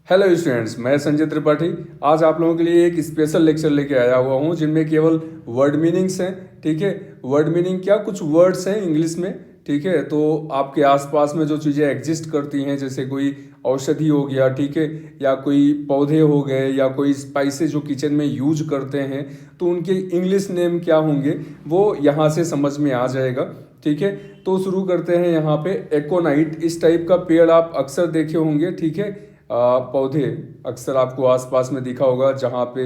Hello students, मैं संजय त्रिपाठी। आज आप लोगों के लिए एक स्पेशल लेक्चर लेके आया हुआ हूँ जिनमें केवल वर्ड मीनिंग्स हैं। ठीक है, वर्ड मीनिंग क्या, कुछ वर्ड्स हैं इंग्लिश में। ठीक है, तो आपके आसपास में जो चीज़ें एग्जिस्ट करती हैं, जैसे कोई औषधि हो गया, ठीक है, या कोई पौधे हो गए, या कोई स्पाइसेस जो किचन में यूज करते हैं, तो उनके इंग्लिश नेम क्या होंगे वो यहाँ से समझ में आ जाएगा। ठीक है, तो शुरू करते हैं। यहाँ पे एकोनाइट, इस टाइप का पेड़ आप अक्सर देखे होंगे। ठीक है, पौधे अक्सर आपको आसपास में दिखा होगा जहाँ पे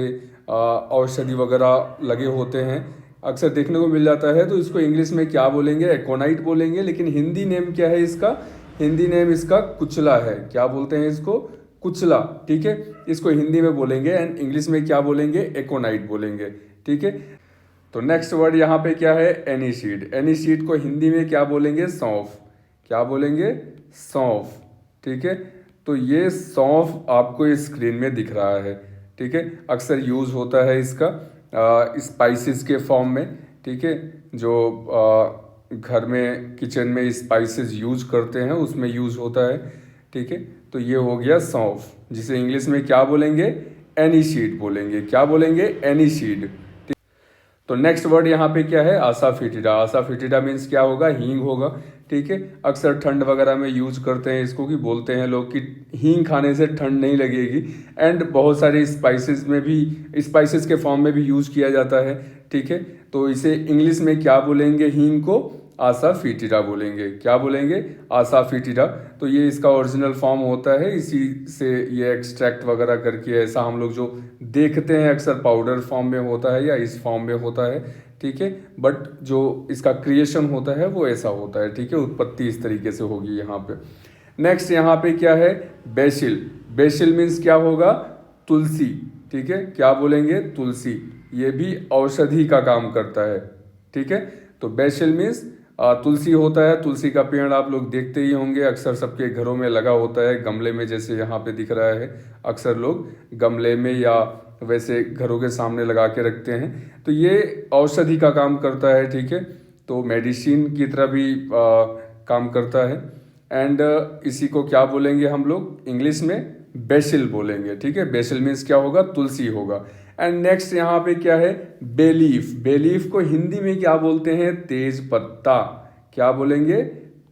औषधि वगैरह लगे होते हैं, अक्सर देखने को मिल जाता है। तो इसको इंग्लिश में क्या बोलेंगे, एकोनाइट बोलेंगे। लेकिन हिंदी नेम क्या है इसका, हिंदी नेम इसका कुचला है। क्या बोलते हैं इसको, कुचला। ठीक है, इसको हिंदी में बोलेंगे एंड इंग्लिश में क्या बोलेंगे, एकोनाइट बोलेंगे। ठीक है, तो नेक्स्ट वर्ड यहाँ पे क्या है, एनीसीड। एनीसीड को हिंदी में क्या बोलेंगे, सौंफ। क्या बोलेंगे, सौंफ। ठीक है, तो ये सौंफ आपको स्क्रीन में दिख रहा है। ठीक है, अक्सर यूज़ होता है इसका स्पाइसेस के फॉर्म में। ठीक है, जो घर में किचन में स्पाइसेस यूज करते हैं उसमें यूज़ होता है। ठीक है, तो ये हो गया सौंफ, जिसे इंग्लिश में क्या बोलेंगे, एनीसीड बोलेंगे। क्या बोलेंगे, एनीसीड। तो नेक्स्ट वर्ड यहाँ पे क्या है, आसाफिटिडा। आसाफिटिडा मीन्स क्या होगा, हींग होगा। ठीक है, अक्सर ठंड वगैरह में यूज करते हैं इसको, कि बोलते हैं लोग कि हींग खाने से ठंड नहीं लगेगी। एंड बहुत सारे स्पाइसेस में भी, स्पाइसेस के फॉर्म में भी यूज किया जाता है। ठीक है, तो इसे इंग्लिश में क्या बोलेंगे, हींग को आसाफिटिडा बोलेंगे। क्या बोलेंगे, आसाफिटिडा। तो ये इसका ओरिजिनल फॉर्म होता है, इसी से ये एक्सट्रैक्ट वगैरह करके, ऐसा हम लोग जो देखते हैं अक्सर पाउडर फॉर्म में होता है या इस फॉर्म में होता है। ठीक है, बट जो इसका क्रिएशन होता है वो ऐसा होता है। ठीक है, उत्पत्ति इस तरीके से होगी यहाँ पे। नेक्स्ट यहाँ पे क्या है, बेसिल। बेसिल मीन्स क्या होगा, तुलसी। ठीक है, क्या बोलेंगे, तुलसी। ये भी औषधि का काम करता है। ठीक है, तो बेसिल मीन्स तुलसी होता है। तुलसी का पेड़ आप लोग देखते ही होंगे, अक्सर सबके घरों में लगा होता है, गमले में, जैसे यहाँ पे दिख रहा है। अक्सर लोग गमले में या वैसे घरों के सामने लगा के रखते हैं। तो ये औषधि का काम करता है। ठीक है, तो मेडिसिन की तरह भी काम करता है। एंड इसी को क्या बोलेंगे हम लोग इंग्लिश में, बेसिल बोलेंगे। ठीक है, बेसिल मीन्स क्या होगा, तुलसी होगा। एंड नेक्स्ट यहाँ पे क्या है, बेलीफ। बेलीफ को हिंदी में क्या बोलते हैं, तेज पत्ता। क्या बोलेंगे,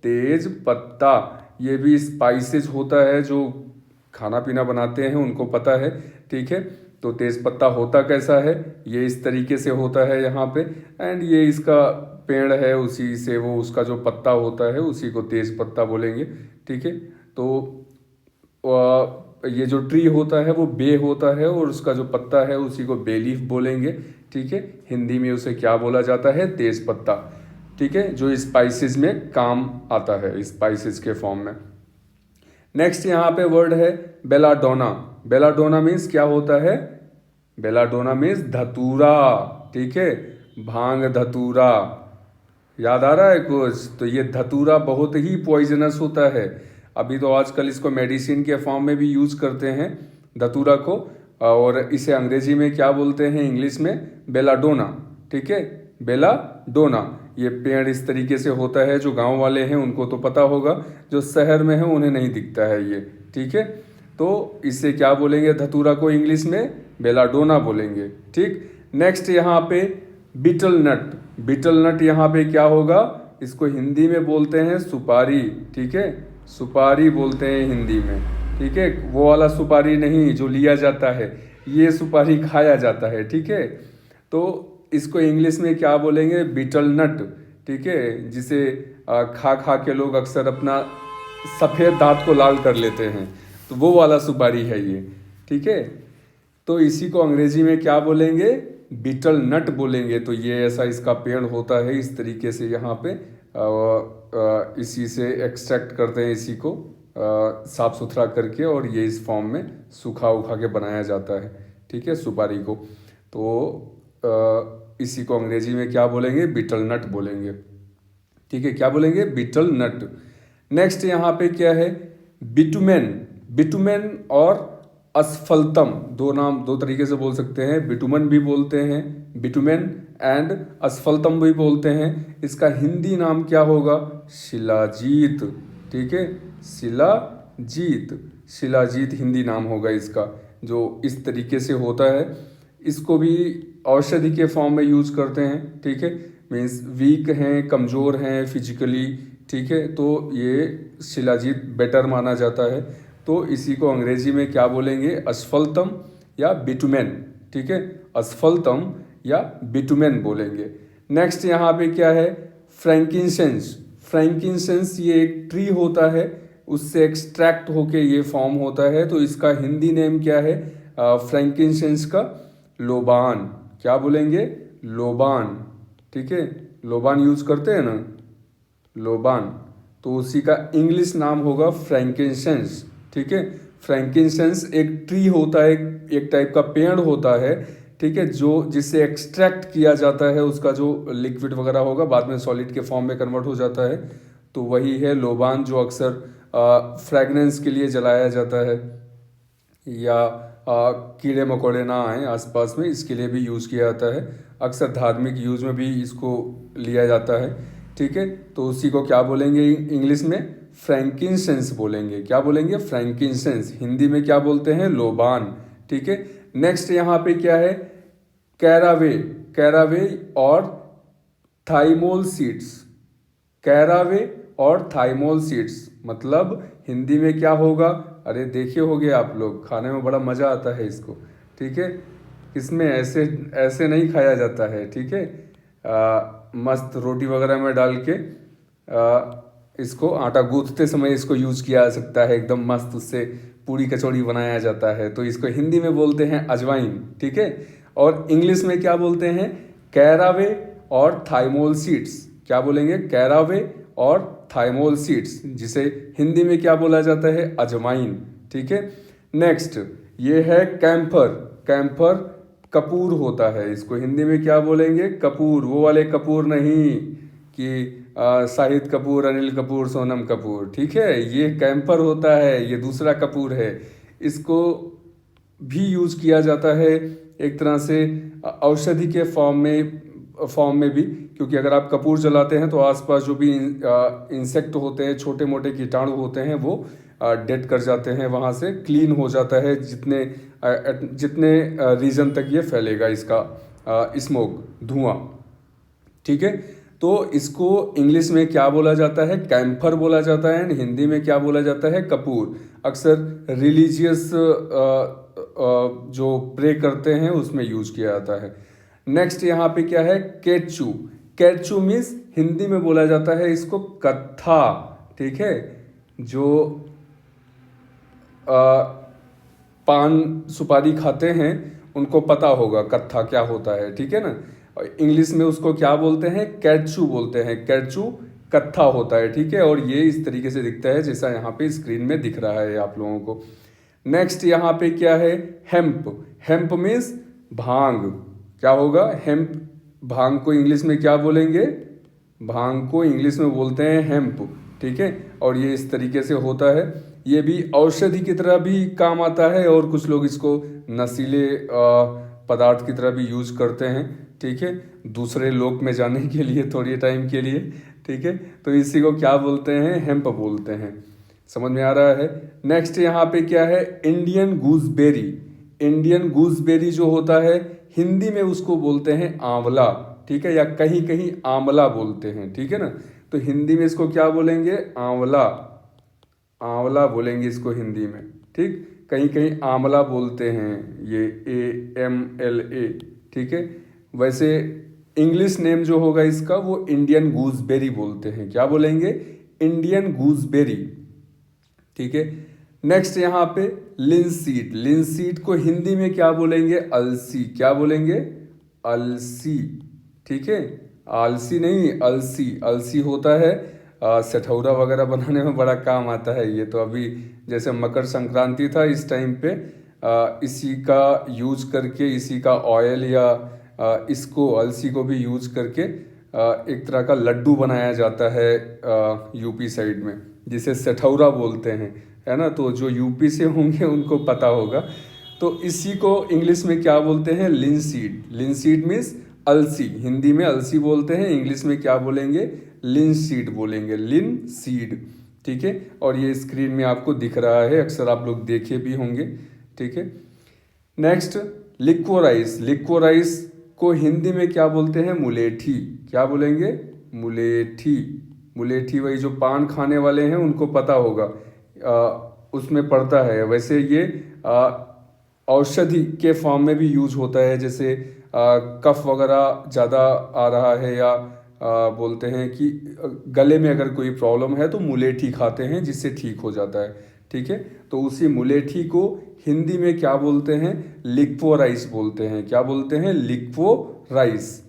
तेज पत्ता। ये भी स्पाइसेस होता है, जो खाना पीना बनाते हैं उनको पता है। ठीक है, तो तेज पत्ता होता कैसा है, ये इस तरीके से होता है यहाँ पे। एंड ये इसका पेड़ है, उसी से वो उसका जो पत्ता होता है उसी को तेज पत्ता बोलेंगे। ठीक है, तो ये जो ट्री होता है वो बे होता है, और उसका जो पत्ता है उसी को बेलीफ बोलेंगे। ठीक है, हिंदी में उसे क्या बोला जाता है, तेज पत्ता। ठीक है, जो स्पाइसेस में काम आता है, स्पाइसेस के फॉर्म में। नेक्स्ट यहाँ पे वर्ड है बेलाडोना। बेलाडोना मीन्स क्या होता है, बेलाडोना मीन्स धतूरा। ठीक है, भांग धतूरा, याद आ रहा है कुछ। तो ये धतूरा बहुत ही पॉइजनस होता है। अभी तो आजकल इसको मेडिसिन के फॉर्म में भी यूज करते हैं धतूरा को, और इसे अंग्रेजी में क्या बोलते हैं, इंग्लिश में बेलाडोना। ठीक है, बेलाडोना। ये पेड़ इस तरीके से होता है, जो गांव वाले हैं उनको तो पता होगा, जो शहर में है उन्हें नहीं दिखता है ये। ठीक है, तो इसे क्या बोलेंगे, धतूरा को इंग्लिश में बेलाडोना बोलेंगे। ठीक, नेक्स्ट यहाँ पे बीटल नट। बीटल नट यहाँ पे क्या होगा, इसको हिंदी में बोलते हैं सुपारी। ठीक है, सुपारी बोलते हैं हिंदी में। ठीक है, वो वाला सुपारी नहीं जो लिया जाता है, ये सुपारी खाया जाता है। ठीक है, तो इसको इंग्लिश में क्या बोलेंगे, बीटल नट। ठीक है, जिसे खा खा के लोग अक्सर अपना सफ़ेद दांत को लाल कर लेते हैं, तो वो वाला सुपारी है ये। ठीक है, तो इसी को अंग्रेजी में क्या बोलेंगे, बीटल नट बोलेंगे। तो ये ऐसा इसका पेड़ होता है इस तरीके से, यहाँ पे इसी से एक्सट्रैक्ट करते हैं, इसी को साफ सुथरा करके, और ये इस फॉर्म में सूखा उखा के बनाया जाता है। ठीक है, सुपारी को। तो इसी को अंग्रेजी में क्या बोलेंगे, बीटल नट बोलेंगे। ठीक है, क्या बोलेंगे, बीटल नट। नेक्स्ट यहाँ पे क्या है, बिटुमेन। बिटुमेन और असफलतम, दो नाम, दो तरीके से बोल सकते हैं। बिटुमन भी बोलते हैं, बिटुमेन, एंड असफलतम भी बोलते हैं। इसका हिंदी नाम क्या होगा, शिलाजीत। ठीक है, शिलाजीत। शिलाजीत हिंदी नाम होगा इसका, जो इस तरीके से होता है। इसको भी औषधि के फॉर्म में यूज करते हैं, ठीक है। मीन्स वीक हैं, कमज़ोर हैं फिजिकली, ठीक है, तो ये शिलाजीत बेटर माना जाता है। तो इसी को अंग्रेजी में क्या बोलेंगे, असफलतम या बिटुमेन, ठीक है, असफलतम या बिटुमेन बोलेंगे। नेक्स्ट यहाँ पे क्या है, फ्रैंकिनसेंस। फ्रैंकिनसेंस ये एक ट्री होता है, उससे एक्सट्रैक्ट होके ये फॉर्म होता है। तो इसका हिंदी नेम क्या है, फ्रैंकिनसेंस का लोबान। क्या बोलेंगे, लोबान, ठीक है, लोबान यूज करते हैं ना, लोबान। तो उसी का इंग्लिश नाम होगा फ्रैंकिनसेंस, ठीक है। फ्रैंकिनसेंस एक ट्री होता है, एक टाइप का पेड़ होता है, ठीक है, जो जिससे एक्सट्रैक्ट किया जाता है, उसका जो लिक्विड वगैरह होगा बाद में सॉलिड के फॉर्म में कन्वर्ट हो जाता है। तो वही है लोबान, जो अक्सर फ्रेगनेंस के लिए जलाया जाता है, या कीड़े मकोड़े ना आए आसपास में, इसके लिए भी यूज़ किया जाता है। अक्सर धार्मिक यूज में भी इसको लिया जाता है, ठीक है। तो उसी को क्या बोलेंगे इंग्लिश में, फ्रैंकिनसेंस बोलेंगे। क्या बोलेंगे, फ्रैंकिनसेंस। हिंदी में क्या बोलते हैं, लोबान, ठीक है। नेक्स्ट यहाँ पे क्या है, कैरावे। कैरावे और थाइमोल सीड्स। कैरावे और थाइमोल सीड्स मतलब हिंदी में क्या होगा, अरे देखे होगे आप लोग, खाने में बड़ा मज़ा आता है इसको, ठीक है। इसमें ऐसे ऐसे नहीं खाया जाता है, ठीक है। मस्त रोटी वगैरह में डाल के इसको आटा गूंथते समय इसको यूज किया जा सकता है, एकदम मस्त, उससे पूरी कचौड़ी बनाया जाता है। तो इसको हिंदी में बोलते हैं अजवाइन, ठीक है। और इंग्लिश में क्या बोलते हैं, कैरावे और थाइमोल सीड्स। क्या बोलेंगे, कैरावे और थाइमोल सीड्स, जिसे हिंदी में क्या बोला जाता है, अजवाइन, ठीक है। नेक्स्ट ये है कैम्फर। कैम्फर कपूर होता है, इसको हिंदी में क्या बोलेंगे, कपूर। वो वाले कपूर नहीं कि शाहिद कपूर, अनिल कपूर, सोनम कपूर, ठीक है, ये कैम्फर होता है, ये दूसरा कपूर है। इसको भी यूज किया जाता है एक तरह से औषधि के फॉर्म में भी, क्योंकि अगर आप कपूर जलाते हैं तो आसपास जो भी इंसेक्ट होते हैं, छोटे मोटे कीटाणु होते हैं, वो डेड कर जाते हैं, वहाँ से क्लीन हो जाता है, जितने रीजन तक ये फैलेगा इसका स्मोक, धुआं, ठीक है। तो इसको इंग्लिश में क्या बोला जाता है, कैम्फर बोला जाता है, हिंदी में क्या बोला जाता है, कपूर। अक्सर रिलीजियस जो प्रे करते हैं उसमें यूज किया जाता है। नेक्स्ट यहाँ पे क्या है, केचू। केचू मीन्स हिंदी में बोला जाता है इसको कत्था, ठीक है। जो पान सुपारी खाते हैं उनको पता होगा कत्था क्या होता है, ठीक है ना। इंग्लिश में उसको क्या बोलते हैं, कैचू बोलते हैं। कैचू कत्था होता है, ठीक है। और ये इस तरीके से दिखता है जैसा यहाँ पे स्क्रीन में दिख रहा है आप लोगों को। नेक्स्ट यहाँ पे क्या है, हेम्प। हेम्प मीन्स भांग। क्या होगा, हेम्प। भांग को इंग्लिश में क्या बोलेंगे, भांग को इंग्लिश में बोलते हैं हेम्प, ठीक है। और ये इस तरीके से होता है, ये भी औषधि की तरह भी काम आता है, और कुछ लोग इसको नशीले पदार्थ की तरह भी यूज करते हैं, ठीक है, दूसरे लोक में जाने के लिए थोड़ी टाइम के लिए, ठीक है। तो इसी को क्या बोलते हैं, हेम्प बोलते हैं। समझ में आ रहा है। नेक्स्ट यहाँ पे क्या है, इंडियन गूसबेरी। इंडियन गूसबेरी जो होता है हिंदी में उसको बोलते हैं आंवला, ठीक है, या कहीं कहीं आंवला बोलते हैं, ठीक है ना। तो हिंदी में इसको क्या बोलेंगे, आंवला। आंवला बोलेंगे इसको हिंदी में, ठीक। कहीं कहीं आंवला बोलते हैं, ये AMLA, ठीक है। वैसे इंग्लिश नेम जो होगा इसका वो इंडियन गूसबेरी बोलते हैं। क्या बोलेंगे, इंडियन गूसबेरी, ठीक है। नेक्स्ट यहाँ पे लिंसीड। लिंसीड को हिंदी में क्या बोलेंगे, अलसी। क्या बोलेंगे, अलसी, ठीक है। आलसी नहीं, अलसी। अलसी होता है सठौरा वगैरह बनाने में बड़ा काम आता है ये। तो अभी जैसे मकर संक्रांति था, इस टाइम पे इसी का यूज करके, इसी का ऑयल या इसको अलसी को भी यूज करके एक तरह का लड्डू बनाया जाता है यूपी साइड में, जिसे सठौरा बोलते हैं, है ना। तो जो यूपी से होंगे उनको पता होगा। तो इसी को इंग्लिश में क्या बोलते हैं, लिंसीड। लिंसीड मीन्स अलसी। हिंदी में अलसी बोलते हैं, इंग्लिश में क्या बोलेंगे, लिंसीड बोलेंगे, लिंसीड, ठीक है, और ये स्क्रीन में आपको दिख रहा है, अक्सर आप लोग देखे भी होंगे। ठीक है, नेक्स्ट लिक्वोराइस। लिक्वोराइस को हिंदी में क्या बोलते हैं? मुलेठी। क्या बोलेंगे? मुलेठी। मुलेठी वही जो पान खाने वाले हैं उनको पता होगा, उसमें पड़ता है। वैसे ये औषधि के फॉर्म में भी यूज होता है, जैसे कफ वगैरह ज़्यादा आ रहा है या बोलते हैं कि गले में अगर कोई प्रॉब्लम है तो मुलेठी खाते हैं जिससे ठीक हो जाता है। ठीक है, तो उसी मुलेठी को हिंदी में क्या बोलते हैं? लिक्वोराइस बोलते हैं। क्या बोलते हैं? लिक्वोराइस।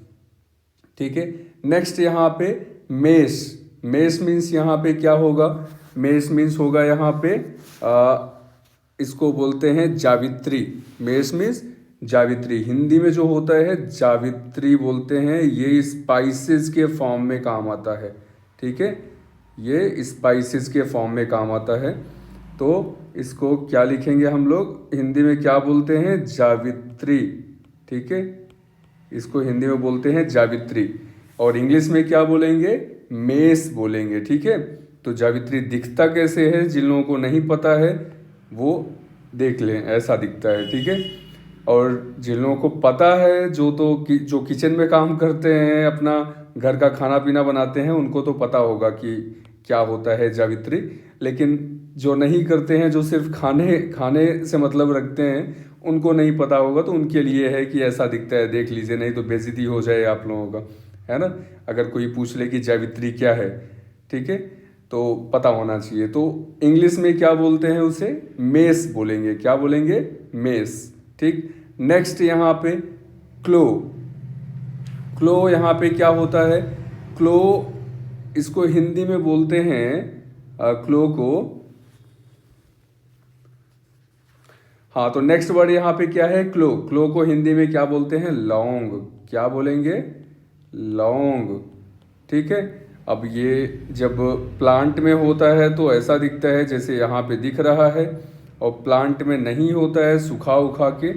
ठीक है, नेक्स्ट यहाँ पे मेस। मेस मीन्स यहाँ पे क्या होगा? मेस मीन्स होगा यहाँ पे इसको बोलते हैं जावित्री। मेस मीन्स जावित्री, हिंदी में जो होता है जावित्री बोलते हैं। ये स्पाइसेस के फॉर्म में काम आता है। ठीक है, ये स्पाइसेस के फॉर्म में काम आता है। तो इसको क्या लिखेंगे हम लोग? हिंदी में क्या बोलते हैं? जावित्री। ठीक है, इसको हिंदी में बोलते हैं जावित्री, और इंग्लिश में क्या बोलेंगे? मेस बोलेंगे। ठीक है, तो जावित्री दिखता कैसे है? जिन लोगों को नहीं पता है वो देख लें, ऐसा दिखता है। ठीक है, और जिन लोगों को पता है, जो किचन में काम करते हैं, अपना घर का खाना पीना बनाते हैं, उनको तो पता होगा कि क्या होता है जावित्री। लेकिन जो नहीं करते हैं, जो सिर्फ खाने से मतलब रखते हैं, उनको नहीं पता होगा, तो उनके लिए है कि ऐसा दिखता है, देख लीजिए, नहीं तो बेइज्जती हो जाए आप लोगों का, है ना। अगर कोई पूछ ले कि जावित्री क्या है, ठीक है, तो पता होना चाहिए। तो इंग्लिश में क्या बोलते हैं उसे? मेस बोलेंगे। क्या बोलेंगे? मेस। ठीक, नेक्स्ट यहाँ पे क्लो। क्लो यहाँ पे क्या होता है? क्लो, इसको हिंदी में बोलते हैं क्लो को, हाँ, तो नेक्स्ट वर्ड यहाँ पे क्या है? क्लो। क्लो को हिंदी में क्या बोलते हैं? लौंग। क्या बोलेंगे? लौंग। ठीक है, अब ये जब प्लांट में होता है तो ऐसा दिखता है जैसे यहाँ पे दिख रहा है, और प्लांट में नहीं होता है, सुखा उखा के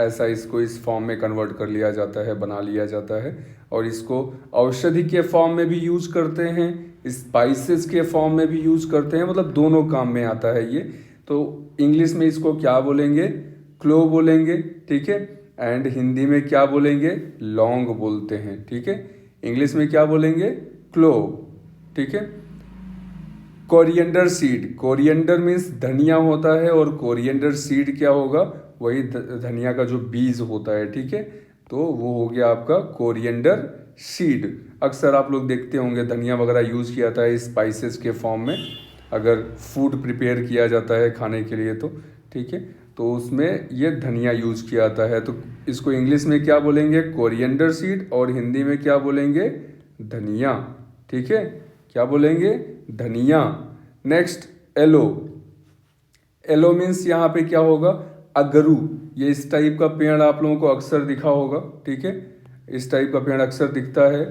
ऐसा इसको इस फॉर्म में कन्वर्ट कर लिया जाता है, बना लिया जाता है। और इसको औषधि के फॉर्म में भी यूज करते हैं, स्पाइसेस के फॉर्म में भी यूज करते हैं, मतलब दोनों काम में आता है ये। तो इंग्लिश में इसको क्या बोलेंगे? क्लो बोलेंगे। ठीक है, एंड हिंदी में क्या बोलेंगे? लौंग बोलते हैं। ठीक है, इंग्लिश में क्या बोलेंगे? क्लो। ठीक है, कोरिएंडर सीड। कोरिएंडर मीन्स धनिया होता है, और कोरिएंडर सीड क्या होगा? वही धनिया का जो बीज होता है। ठीक है, तो वो हो गया आपका कोरिएंडर सीड। अक्सर आप लोग देखते होंगे धनिया वगैरह यूज़ किया जाता है स्पाइसेस के फॉर्म में, अगर फूड प्रिपेयर किया जाता है खाने के लिए तो। ठीक है, तो उसमें ये धनिया यूज़ किया जाता है। तो इसको इंग्लिश में क्या बोलेंगे? कोरिएंडर सीड, और हिंदी में क्या बोलेंगे? धनिया। ठीक है, क्या बोलेंगे? धनिया। Next yellow. एलो मीन्स यहाँ पे क्या होगा? अगरू। ये इस टाइप का पेड़ आप लोगों को अक्सर दिखा होगा। ठीक है, इस टाइप का पेड़ अक्सर दिखता है,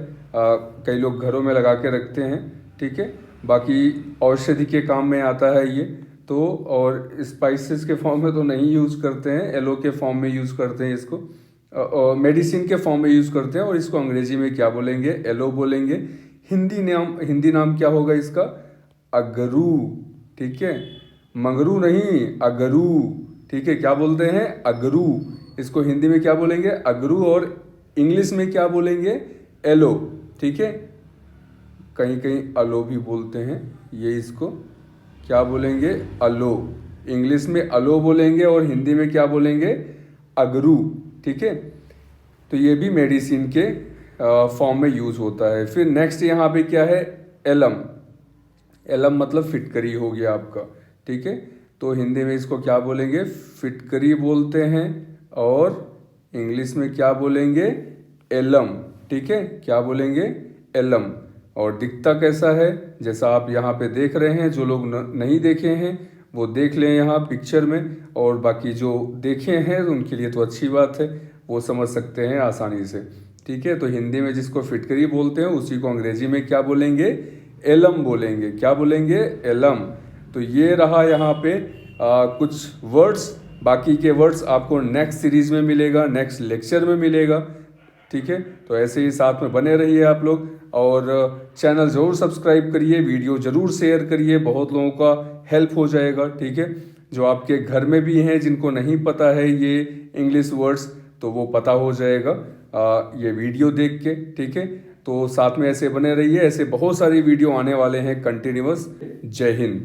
कई लोग घरों में लगा के रखते हैं। ठीक है, बाकी औषधि के काम में आता है ये तो, और स्पाइसेस के फॉर्म में तो नहीं यूज़ करते हैं, एलो के फॉर्म में यूज़ करते हैं इसको, मेडिसिन के फॉर्म में यूज़ करते हैं। और इसको अंग्रेजी में क्या बोलेंगे? एलो बोलेंगे। हिंदी नाम क्या होगा इसका? अगरू। ठीक है, मंगरू नहीं, अगरू। ठीक है, क्या बोलते हैं? अगरू। इसको हिंदी में क्या बोलेंगे? अगरू, और इंग्लिश में क्या बोलेंगे? एलो। ठीक है, कहीं कहीं अलो भी बोलते हैं, ये इसको क्या बोलेंगे? अलो। इंग्लिश में अलो बोलेंगे, और हिंदी में क्या बोलेंगे? अगरू। ठीक है, तो ये भी मेडिसिन के फॉर्म में यूज होता है। फिर नेक्स्ट यहाँ पे क्या है? एलम। एलम मतलब फिटकरी हो गया आपका। ठीक है, तो हिंदी में इसको क्या बोलेंगे? फिटकरी बोलते हैं, और इंग्लिश में क्या बोलेंगे? एलम। ठीक है, क्या बोलेंगे? एलम। और दिखता कैसा है? जैसा आप यहाँ पे देख रहे हैं, जो लोग नहीं देखे हैं वो देख लें यहाँ पिक्चर में, और बाकी जो देखे हैं उनके लिए तो अच्छी बात है, वो समझ सकते हैं आसानी से। ठीक है, तो हिंदी में जिसको फिटकरी बोलते हैं उसी को अंग्रेजी में क्या बोलेंगे? एलम बोलेंगे। क्या बोलेंगे? एलम। तो ये रहा यहाँ पे कुछ वर्ड्स। बाकी के वर्ड्स आपको नेक्स्ट सीरीज में मिलेगा, नेक्स्ट लेक्चर में मिलेगा। ठीक है। तो ऐसे ही साथ में बने रहिए आप लोग, और चैनल ज़रूर सब्सक्राइब करिए, वीडियो ज़रूर शेयर करिए, बहुत लोगों का हेल्प हो जाएगा, ठीक है। जो आपके घर में भी हैं जिनको नहीं पता है ये इंग्लिश वर्ड्स, तो वो पता हो जाएगा ये वीडियो देख के, ठीक है। तो साथ में ऐसे बने रहिए, ऐसे बहुत सारी वीडियो आने वाले हैं कंटिन्यूअस। जय हिंद।